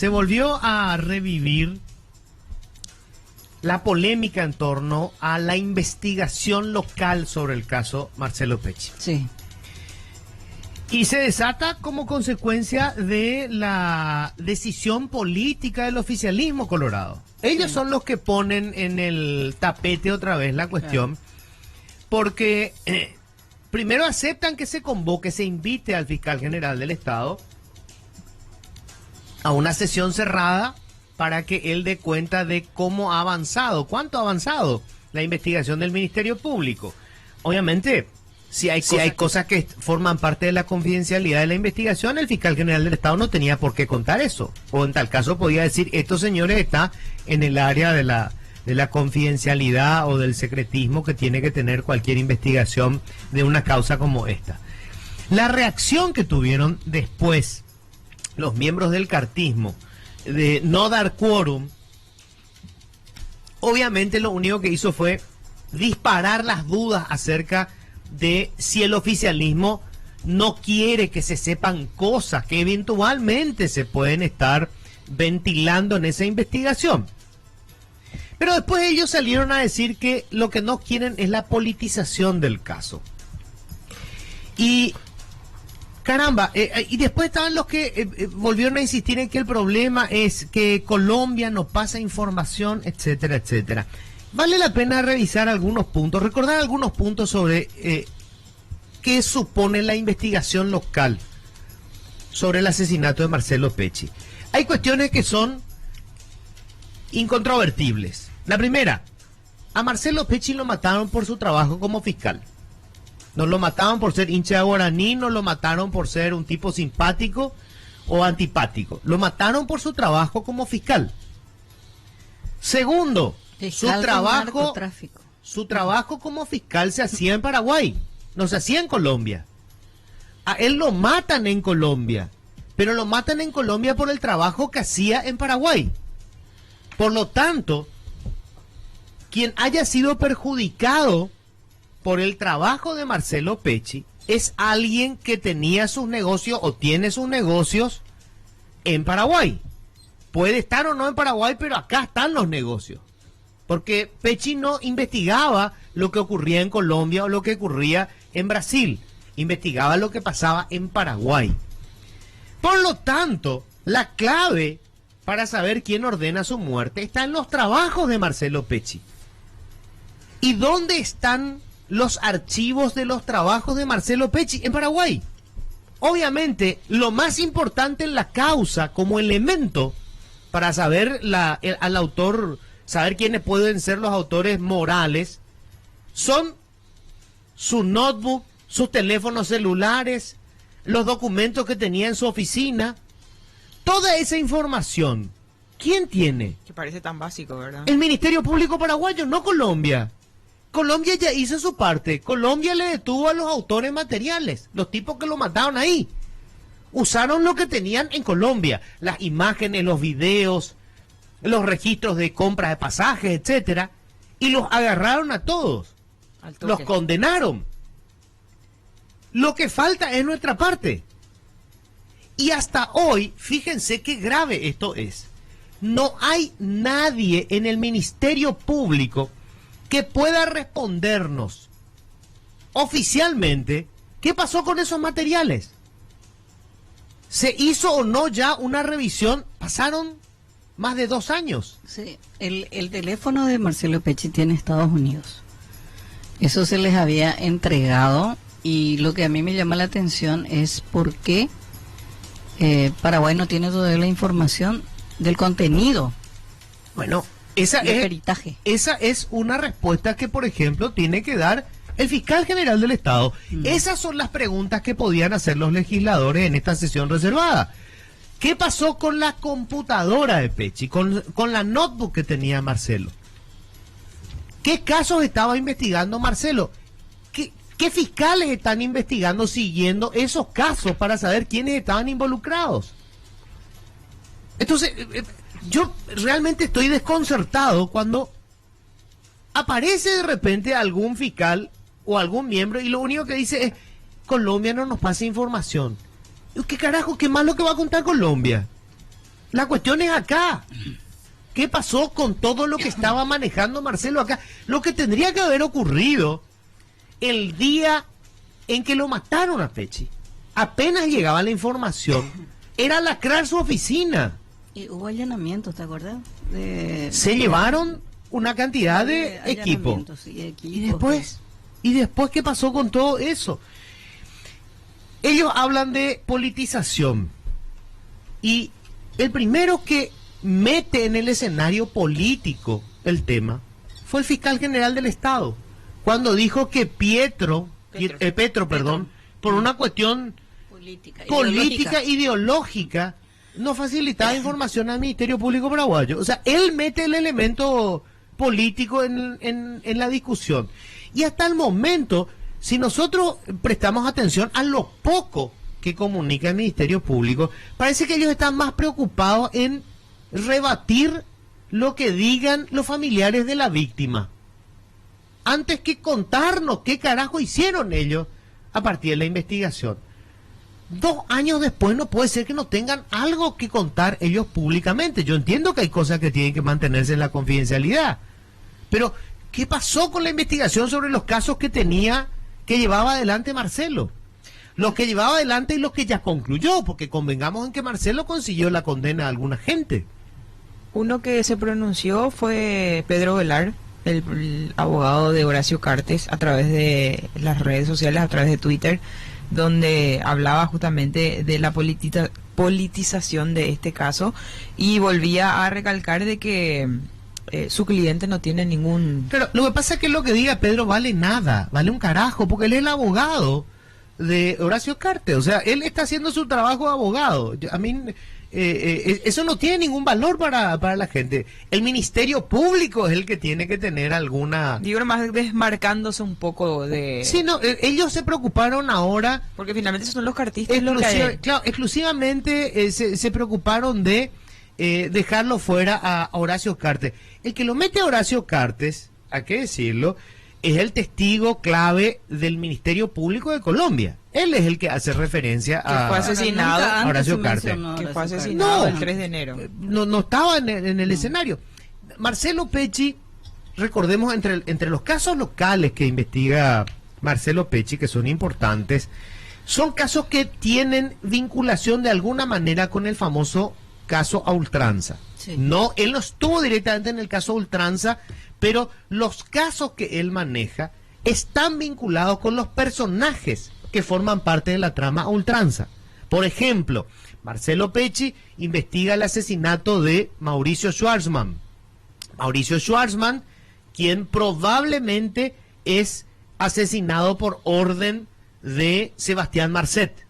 Se volvió a revivir la polémica en torno a la investigación local sobre el caso Marcelo Pecci. Sí. Y se desata como consecuencia de la decisión política del oficialismo colorado. Ellos son los que ponen en el tapete otra vez la cuestión, porque primero aceptan que se convoque, se invite al fiscal general del Estado a una sesión cerrada para que él dé cuenta de cómo ha avanzado, cuánto ha avanzado la investigación del Ministerio Público. Obviamente, si hay cosas que forman parte de la confidencialidad de la investigación, el fiscal general del Estado no tenía por qué contar eso. O en tal caso podía decir, estos señores están en el área de la confidencialidad o del secretismo que tiene que tener cualquier investigación de una causa como esta. La reacción que tuvieron después los miembros del cartismo de no dar quórum, obviamente lo único que hizo fue disparar las dudas acerca de si el oficialismo no quiere que se sepan cosas que eventualmente se pueden estar ventilando en esa investigación. Pero después ellos salieron a decir que lo que no quieren es la politización del caso. Y caramba, y después estaban los que volvieron a insistir en que el problema es que Colombia no pasa información, etcétera, etcétera. Vale la pena revisar algunos puntos, recordar algunos puntos sobre qué supone la investigación local sobre el asesinato de Marcelo Pecci. Hay cuestiones que son incontrovertibles. La primera, a Marcelo Pecci lo mataron por su trabajo como fiscal. No lo mataron por ser hincha de Guaraní, no lo mataron por ser un tipo simpático o antipático. Lo mataron por su trabajo como fiscal. Segundo, su trabajo como fiscal se hacía en Paraguay, no se hacía en Colombia. A él lo matan en Colombia, pero lo matan en Colombia por el trabajo que hacía en Paraguay. Por lo tanto, quien haya sido perjudicado por el trabajo de Marcelo Pecci es alguien que tenía sus negocios o tiene sus negocios en Paraguay. Puede estar o no en Paraguay, pero acá están los negocios. Porque Pecci no investigaba lo que ocurría en Colombia o lo que ocurría en Brasil. Investigaba lo que pasaba en Paraguay. Por lo tanto, la clave para saber quién ordena su muerte está en los trabajos de Marcelo Pecci. ¿Y dónde están los archivos de los trabajos de Marcelo Pecci? En Paraguay. Obviamente, lo más importante en la causa como elemento para saber al autor, saber quiénes pueden ser los autores morales, son su notebook, sus teléfonos celulares, los documentos que tenía en su oficina. Toda esa información, ¿quién tiene? Que parece tan básico, ¿verdad? El Ministerio Público paraguayo, no Colombia. Colombia ya hizo su parte. Colombia le detuvo a los autores materiales, los tipos que lo mataron ahí. Usaron lo que tenían en Colombia, las imágenes, los videos, los registros de compras de pasajes, etcétera, y los agarraron a todos. Los condenaron. Lo que falta es nuestra parte. Y hasta hoy, fíjense qué grave esto es. No hay nadie en el Ministerio Público que pueda respondernos oficialmente qué pasó con esos materiales. ¿Se hizo o no ya una revisión? Pasaron más de 2 años. Sí, el teléfono de Marcelo Pecci tiene Estados Unidos. Eso se les había entregado y lo que a mí me llama la atención es por qué Paraguay no tiene todavía la información del contenido. Bueno, esa es una respuesta que, por ejemplo, tiene que dar el fiscal general del Estado. Esas son las preguntas que podían hacer los legisladores en esta sesión reservada. ¿Qué pasó con la computadora de Pecci, con la notebook que tenía Marcelo? ¿Qué casos estaba investigando Marcelo? ¿Qué fiscales están investigando, siguiendo esos casos para saber quiénes estaban involucrados? Entonces, yo realmente estoy desconcertado cuando aparece de repente algún fiscal o algún miembro y lo único que dice es: Colombia no nos pasa información. ¿Qué carajo? ¿Qué más lo que va a contar Colombia? La cuestión es acá. ¿Qué pasó con todo lo que estaba manejando Marcelo acá? Lo que tendría que haber ocurrido el día en que lo mataron a Pecci. Apenas llegaba la información, era lacrar su oficina. Y hubo allanamientos, ¿te acuerdas? Se llevaron una cantidad de equipo. Sí, equipos. ¿Y después qué pasó con todo eso? Ellos hablan de politización. Y el primero que mete en el escenario político el tema fue el fiscal general del Estado, cuando dijo que Petro, por una cuestión política ideológica, no facilitaba información al Ministerio Público paraguayo. O sea, él mete el elemento político en la discusión. Y hasta el momento, si nosotros prestamos atención a lo poco que comunica el Ministerio Público, parece que ellos están más preocupados en rebatir lo que digan los familiares de la víctima, antes que contarnos qué carajo hicieron ellos a partir de la investigación. 2 años después no puede ser que no tengan algo que contar ellos públicamente. Yo entiendo que hay cosas que tienen que mantenerse en la confidencialidad, pero ¿qué pasó con la investigación sobre los casos que llevaba adelante Marcelo? Los que llevaba adelante y los que ya concluyó, porque convengamos en que Marcelo consiguió la condena a alguna gente. Uno que se pronunció fue Pedro Velar, el abogado de Horacio Cartes, a través de las redes sociales, a través de Twitter, donde hablaba justamente de la politización de este caso y volvía a recalcar de que su cliente no tiene ningún... Pero lo que pasa es que lo que diga Pedro vale nada, vale un carajo, porque él es el abogado de Horacio Cartes, o sea, él está haciendo su trabajo de abogado. A mí eso no tiene ningún valor para la gente. El Ministerio Público es el que tiene que tener alguna... Digo, más desmarcándose un poco de... Sí, no, ellos se preocuparon ahora... Porque finalmente son los cartistas los que... Claro, exclusivamente se preocuparon de dejarlo fuera a Horacio Cartes. El que lo mete a Horacio Cartes, hay que decirlo, es el testigo clave del Ministerio Público de Colombia. Él es el que hace referencia a... Que fue asesinado a Horacio Cartes. Que fue asesinado el 3 de enero. No estaba en el escenario. Marcelo Pecci, recordemos, entre los casos locales que investiga Marcelo Pecci, que son importantes, son casos que tienen vinculación de alguna manera con el famoso caso a ultranza. Sí. No, él no estuvo directamente en el caso a ultranza, pero los casos que él maneja están vinculados con los personajes que forman parte de la trama a ultranza. Por ejemplo, Marcelo Pecci investiga el asesinato de Mauricio Schwarzman. Mauricio Schwarzman, quien probablemente es asesinado por orden de Sebastián Marcet.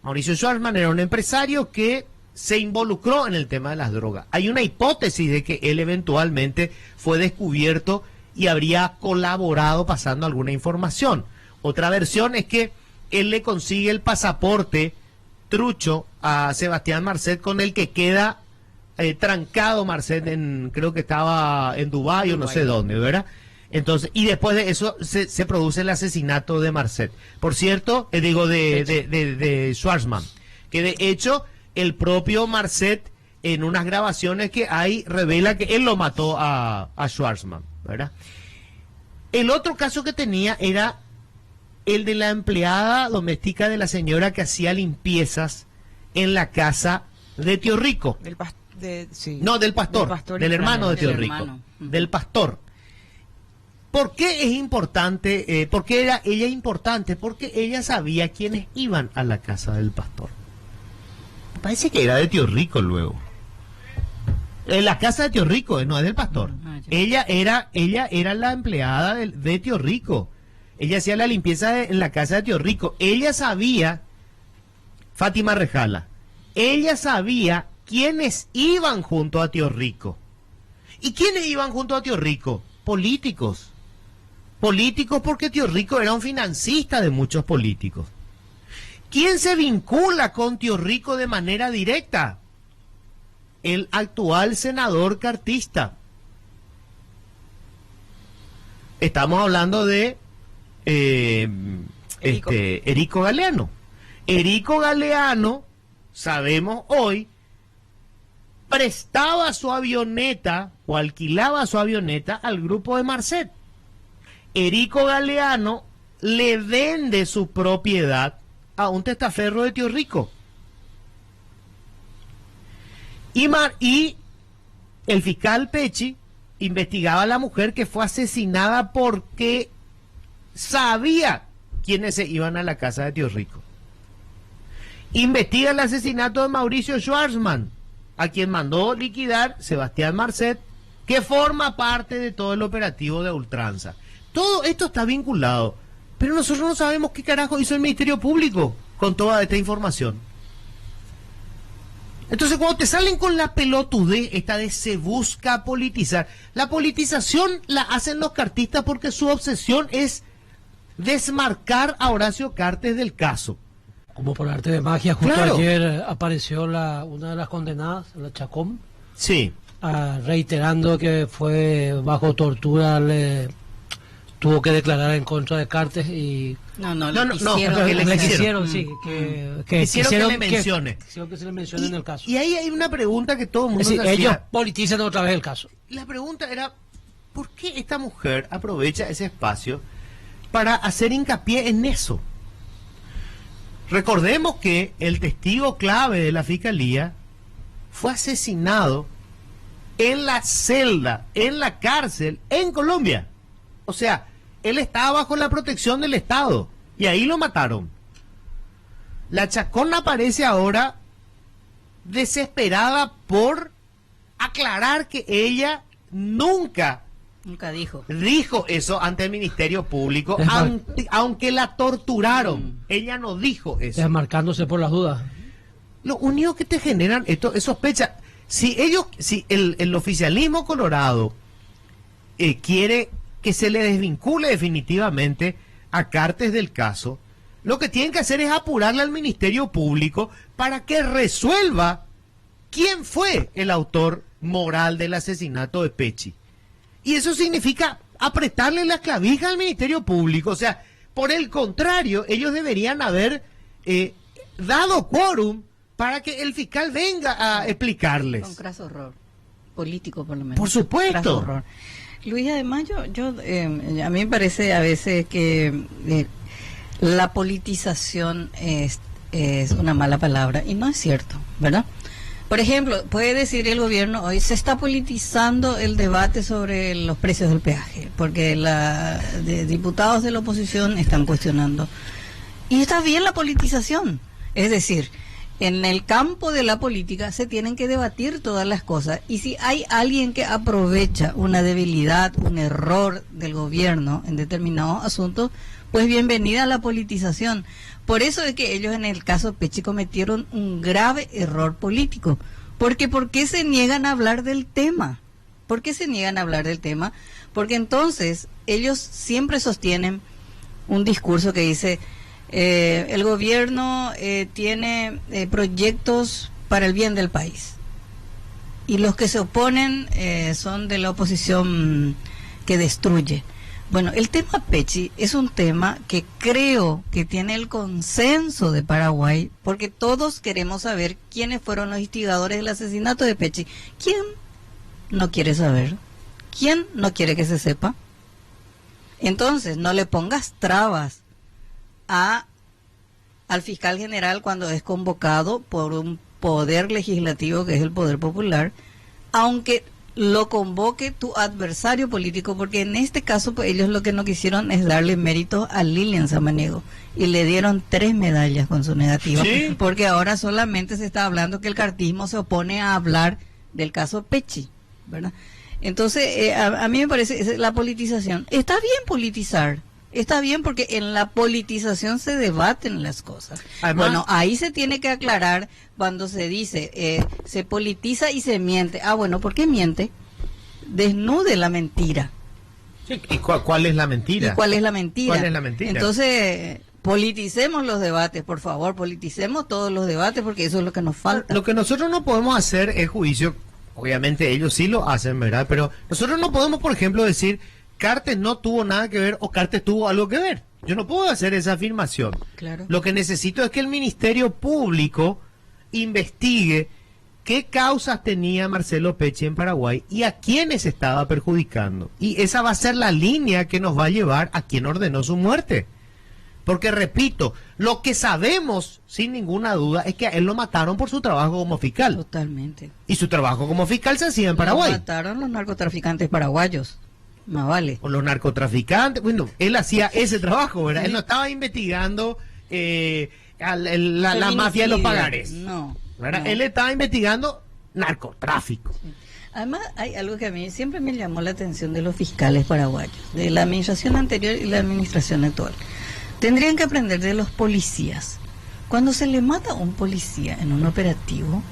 Mauricio Schwarzman era un empresario que se involucró en el tema de las drogas. Hay una hipótesis de que él eventualmente fue descubierto y habría colaborado pasando alguna información. Otra versión es que él le consigue el pasaporte trucho a Sebastián Marcet, con el que queda trancado Marcet, creo que estaba en Dubái o no sé dónde, ¿verdad? Entonces, y después de eso se produce el asesinato de Marcet. Por cierto, de Schwarzman, que de hecho el propio Marcet, en unas grabaciones que hay, revela que él lo mató a Schwarzman, ¿verdad? El otro caso que tenía era el de la empleada doméstica de la señora que hacía limpiezas en la casa de Tío Rico. Del pastor, del hermano de Tío Rico, del pastor. ¿Por qué es importante? ¿Por qué era ella importante? Porque ella sabía quiénes iban a la casa del pastor. Parece que era de Tío Rico luego. En la casa de Tío Rico, no es del pastor. Ella era la empleada de Tío Rico. Ella hacía la limpieza en la casa de Tío Rico. Ella sabía, Fátima Rejala, ella sabía quiénes iban junto a Tío Rico. ¿Y quiénes iban junto a Tío Rico? Políticos. Políticos, porque Tío Rico era un financista de muchos políticos. ¿Quién se vincula con Tío Rico de manera directa? El actual senador cartista. Estamos hablando de Erico Galeano. Erico Galeano, sabemos hoy, prestaba su avioneta o alquilaba su avioneta al grupo de Marcet. Erico Galeano le vende su propiedad a un testaferro de Tío Rico. Y el fiscal Pecci investigaba a la mujer que fue asesinada porque sabía quiénes se iban a la casa de Tío Rico. Investiga el asesinato de Mauricio Schwarzman, a quien mandó liquidar Sebastián Marcet, que forma parte de todo el operativo de ultranza. Todo esto está vinculado, pero nosotros no sabemos qué carajo hizo el Ministerio Público con toda esta información. Entonces, cuando te salen con la pelotudez esta de se busca politizar, la politización la hacen los cartistas porque su obsesión es desmarcar a Horacio Cartes del caso. Como por arte de magia, justo Claro. ayer apareció una de las condenadas, la Chacón, Sí. reiterando que fue bajo tortura, tuvo que declarar en contra de Cartes y No, No, le no, quisieron. que le le quisieron. quisieron, sí, que Quisieron que le mencione. quisieron que se le mencione en el caso. Y ahí hay una pregunta que todo el mundo Es decir, se hacía. ellos politizan otra vez el caso. La pregunta era, ¿por qué esta mujer aprovecha ese espacio para hacer hincapié en eso? Recordemos que el testigo clave de la fiscalía fue asesinado en la celda, en la cárcel, en Colombia. O sea, él estaba bajo la protección del Estado y ahí lo mataron. La Chacón aparece ahora desesperada por aclarar que ella nunca Nunca dijo. dijo eso ante el Ministerio Público, Es mal. aunque la torturaron. Ella no dijo eso. Desmarcándose por las dudas. Lo único que te generan esto es sospecha. Si el oficialismo colorado quiere que se le desvincule definitivamente a Cartes del caso, lo que tienen que hacer es apurarle al Ministerio Público para que resuelva quién fue el autor moral del asesinato de Pecci. Y eso significa apretarle la clavija al Ministerio Público. O sea, por el contrario, ellos deberían haber dado quórum para que el fiscal venga a explicarles. Con craso horror. Político, por lo menos. Por supuesto. Craso horror. Luis, además, a mí me parece a veces que la politización es una mala palabra, y no es cierto, ¿verdad? Por ejemplo, puede decir el gobierno hoy, se está politizando el debate sobre los precios del peaje, porque diputados de la oposición están cuestionando. Y está bien la politización, es decir, en el campo de la política se tienen que debatir todas las cosas, y si hay alguien que aprovecha una debilidad, un error del gobierno en determinados asuntos, pues bienvenida a la politización. Por eso es que ellos en el caso Pecci cometieron un grave error político, porque ¿por qué se niegan a hablar del tema? ¿Por qué se niegan a hablar del tema? Porque entonces ellos siempre sostienen un discurso que dice el gobierno tiene proyectos para el bien del país, y los que se oponen son de la oposición que destruye. Bueno, el tema Pecci es un tema que creo que tiene el consenso de Paraguay, porque todos queremos saber quiénes fueron los instigadores del asesinato de Pecci. ¿Quién no quiere saber? ¿Quién no quiere que se sepa? Entonces, no le pongas trabas al fiscal general cuando es convocado por un poder legislativo que es el poder popular, aunque lo convoque tu adversario político, porque en este caso pues, ellos lo que no quisieron es darle mérito a Lilian Samaniego y le dieron 3 medallas con su negativa, ¿Sí? porque ahora solamente se está hablando que el cartismo se opone a hablar del caso Pecci, ¿verdad? Entonces a mí me parece la politización, está bien politizar, está bien, porque en la politización se debaten las cosas. Además, Bueno, ahí se tiene que aclarar cuando se dice se politiza y se miente. Ah, bueno, ¿por qué miente? Desnude la mentira. Sí, ¿y cuál es la mentira? ¿Y cuál es la mentira? ¿Cuál es la mentira? Entonces, politicemos los debates, por favor, politicemos todos los debates, porque eso es lo que nos falta. Lo que nosotros no podemos hacer es juicio, obviamente ellos sí lo hacen, ¿verdad? Pero nosotros no podemos, por ejemplo, decir Cartes no tuvo nada que ver o Cartes tuvo algo que ver. Yo no puedo hacer esa afirmación. Claro. Lo que necesito es que el Ministerio Público investigue qué causas tenía Marcelo Pecci en Paraguay y a quiénes estaba perjudicando. Y esa va a ser la línea que nos va a llevar a quien ordenó su muerte. Porque, repito, lo que sabemos, sin ninguna duda, es que a él lo mataron por su trabajo como fiscal. Totalmente. Y su trabajo como fiscal se hacía en Paraguay. Lo mataron los narcotraficantes paraguayos. Más vale. O los narcotraficantes. Bueno, él hacía ese trabajo, ¿verdad? Él no estaba investigando la mafia de los pagares. No. ¿Verdad? No. Él estaba investigando narcotráfico. Sí. Además, hay algo que a mí siempre me llamó la atención de los fiscales paraguayos, de la administración anterior y la administración actual. Tendrían que aprender de los policías. Cuando se le mata a un policía en un operativo,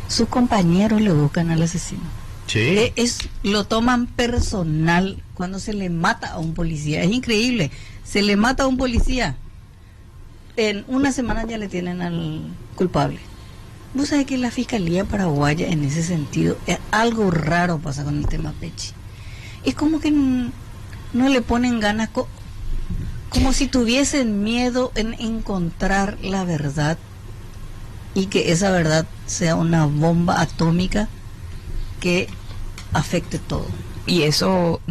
sus compañeros le buscan al asesino. Sí. Lo toman personal cuando se le mata a un policía. Es increíble. Se le mata a un policía, en una semana ya le tienen al culpable. Vos sabés que la Fiscalía Paraguaya, en ese sentido, es algo raro pasa con el tema Pecci. Es como que no le ponen ganas, como si tuviesen miedo en encontrar la verdad y que esa verdad sea una bomba atómica que afecte todo. Y eso,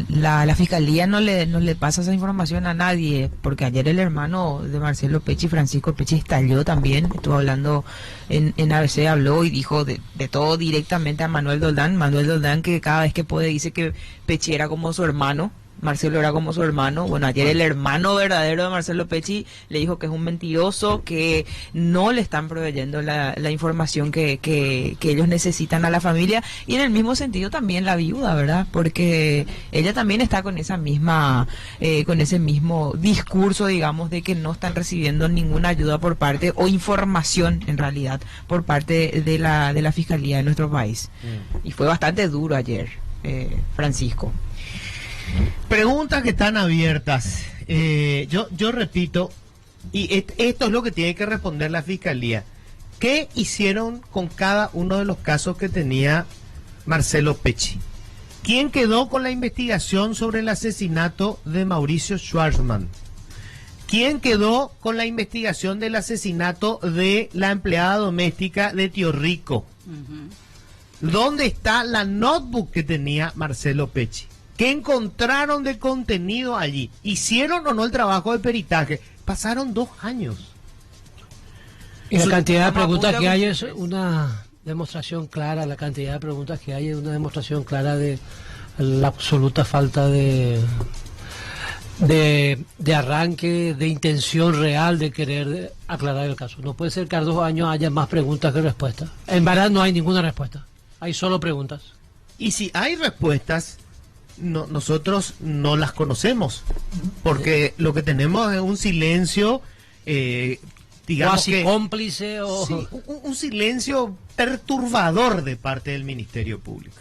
la fiscalía no le pasa esa información a nadie, porque ayer el hermano de Marcelo Pecci, Francisco Pecci, estalló también, estuvo hablando en ABC, habló y dijo de todo directamente a Manuel Doldán, que cada vez que puede dice que Pecci era como su hermano, Marcelo era como su hermano. Bueno, ayer el hermano verdadero de Marcelo Pecci le dijo que es un mentiroso, que no le están proveyendo la información que ellos necesitan a la familia, y en el mismo sentido también la viuda, ¿verdad? Porque ella también está con esa misma, con ese mismo discurso, digamos, de que no están recibiendo ninguna ayuda por parte, o información en realidad, por parte de la Fiscalía de nuestro país. Y fue bastante duro ayer, Francisco. Preguntas que están abiertas. Yo repito, y esto es lo que tiene que responder la Fiscalía. ¿Qué hicieron con cada uno de los casos que tenía Marcelo Pecci? ¿Quién quedó con la investigación sobre el asesinato de Mauricio Schwarzman? ¿Quién quedó con la investigación del asesinato de la empleada doméstica de Tío Rico? ¿Dónde está la notebook que tenía Marcelo Pecci? ¿Qué encontraron de contenido allí? ¿Hicieron o no el trabajo de peritaje? Pasaron 2 años. Y la cantidad de preguntas que hay es una demostración clara, la cantidad de preguntas que hay es una demostración clara de la absoluta falta de arranque, de intención real de querer aclarar el caso. No puede ser que a 2 años haya más preguntas que respuestas. En verdad no hay ninguna respuesta, hay solo preguntas. Y si hay respuestas, nosotros no las conocemos, porque lo que tenemos es un silencio, digamos casi que cómplice o sí, un silencio perturbador de parte del Ministerio Público.